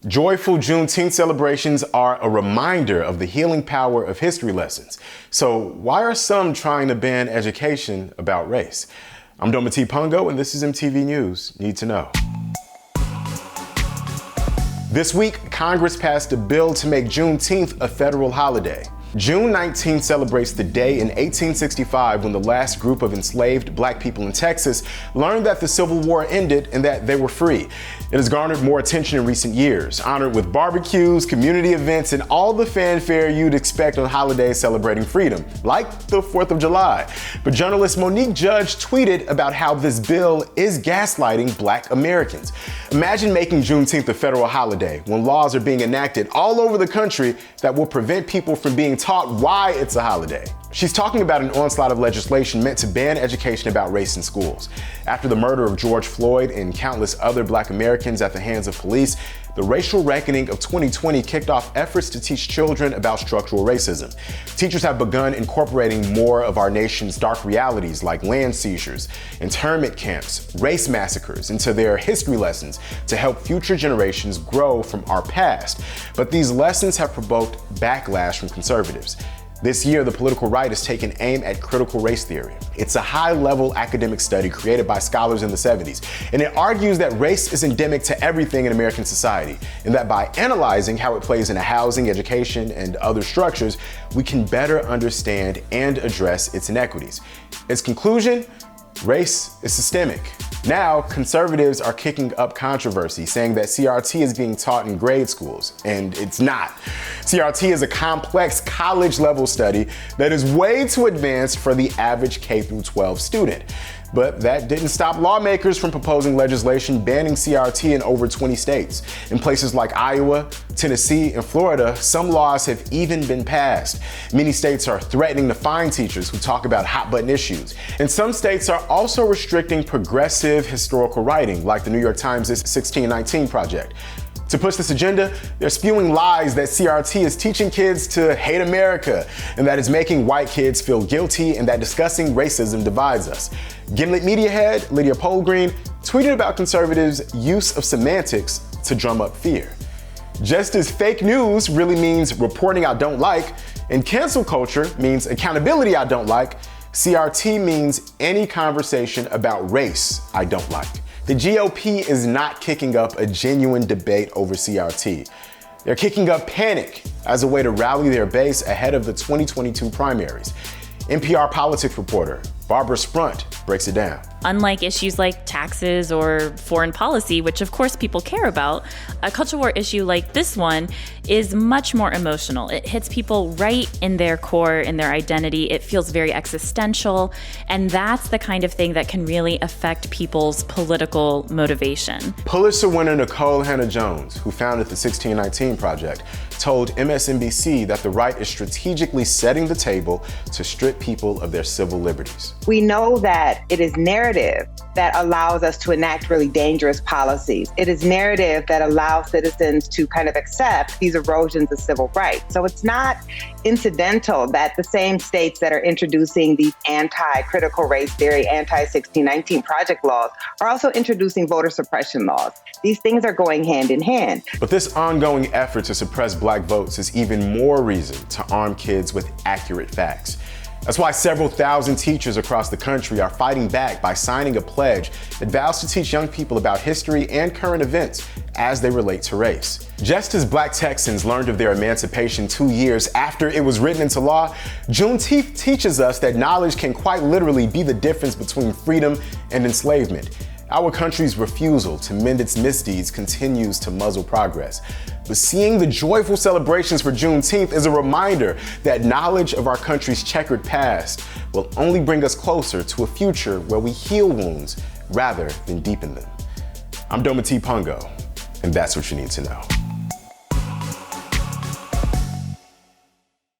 Joyful Juneteenth celebrations are a reminder of the healing power of history lessons. So why are some trying to ban education about race? I'm Dometi Pongo, and this is MTV News Need to Know. This week, Congress passed a bill to make Juneteenth a federal holiday. June 19th celebrates the day in 1865 when the last group of enslaved black people in Texas learned that the Civil War ended and that they were free. It has garnered more attention in recent years, honored with barbecues, community events, and all the fanfare you'd expect on holidays celebrating freedom, like the 4th of July. But journalist Monique Judge tweeted about how this bill is gaslighting black Americans. Imagine making Juneteenth a federal holiday when laws are being enacted all over the country that will prevent people from being taught why it's a holiday. She's talking about an onslaught of legislation meant to ban education about race in schools. After the murder of George Floyd and countless other black Americans at the hands of police, the racial reckoning of 2020 kicked off efforts to teach children about structural racism. Teachers have begun incorporating more of our nation's dark realities like land seizures, internment camps, race massacres into their history lessons to help future generations grow from our past. But these lessons have provoked backlash from conservatives. This year, the political right has taken aim at critical race theory. It's a high-level academic study created by scholars in the 70s, and it argues that race is endemic to everything in American society, and that by analyzing how it plays into housing, education, and other structures, we can better understand and address its inequities. Its conclusion? Race is systemic. Now, conservatives are kicking up controversy, saying that CRT is being taught in grade schools, and it's not. CRT is a complex college-level study that is way too advanced for the average K-12 student. But that didn't stop lawmakers from proposing legislation banning CRT in over 20 states. In places like Iowa, Tennessee, and Florida, some laws have even been passed. Many states are threatening to fine teachers who talk about hot-button issues. And some states are also restricting progressive historical writing, like the New York Times' 1619 Project. To push this agenda, they're spewing lies that CRT is teaching kids to hate America, and that it's making white kids feel guilty, and that discussing racism divides us. Gimlet media head Lydia Polgreen tweeted about conservatives' use of semantics to drum up fear. Just as fake news really means reporting I don't like, and cancel culture means accountability I don't like, CRT means any conversation about race I don't like. The GOP is not kicking up a genuine debate over CRT. They're kicking up panic as a way to rally their base ahead of the 2022 primaries. NPR politics reporter Barbara Sprunt breaks it down. Unlike issues like taxes or foreign policy, which of course people care about, a culture war issue like this one is much more emotional. It hits people right in their core, in their identity. It feels very existential, and that's the kind of thing that can really affect people's political motivation. Pulitzer winner Nikole Hannah-Jones, who founded the 1619 Project, told MSNBC that the right is strategically setting the table to strip people of their civil liberties. We know that it is narrative that allows us to enact really dangerous policies. It is narrative that allows citizens to kind of accept these erosions of civil rights. So it's not incidental that the same states that are introducing these anti-critical race theory, anti-1619 Project laws are also introducing voter suppression laws. These things are going hand in hand. But this ongoing effort to suppress black votes is even more reason to arm kids with accurate facts. That's why several thousand teachers across the country are fighting back by signing a pledge that vows to teach young people about history and current events as they relate to race. Just as black Texans learned of their emancipation 2 years after it was written into law, Juneteenth teaches us that knowledge can quite literally be the difference between freedom and enslavement. Our country's refusal to mend its misdeeds continues to muzzle progress. But seeing the joyful celebrations for Juneteenth is a reminder that knowledge of our country's checkered past will only bring us closer to a future where we heal wounds rather than deepen them. I'm Dometi Pongo, and that's what you need to know.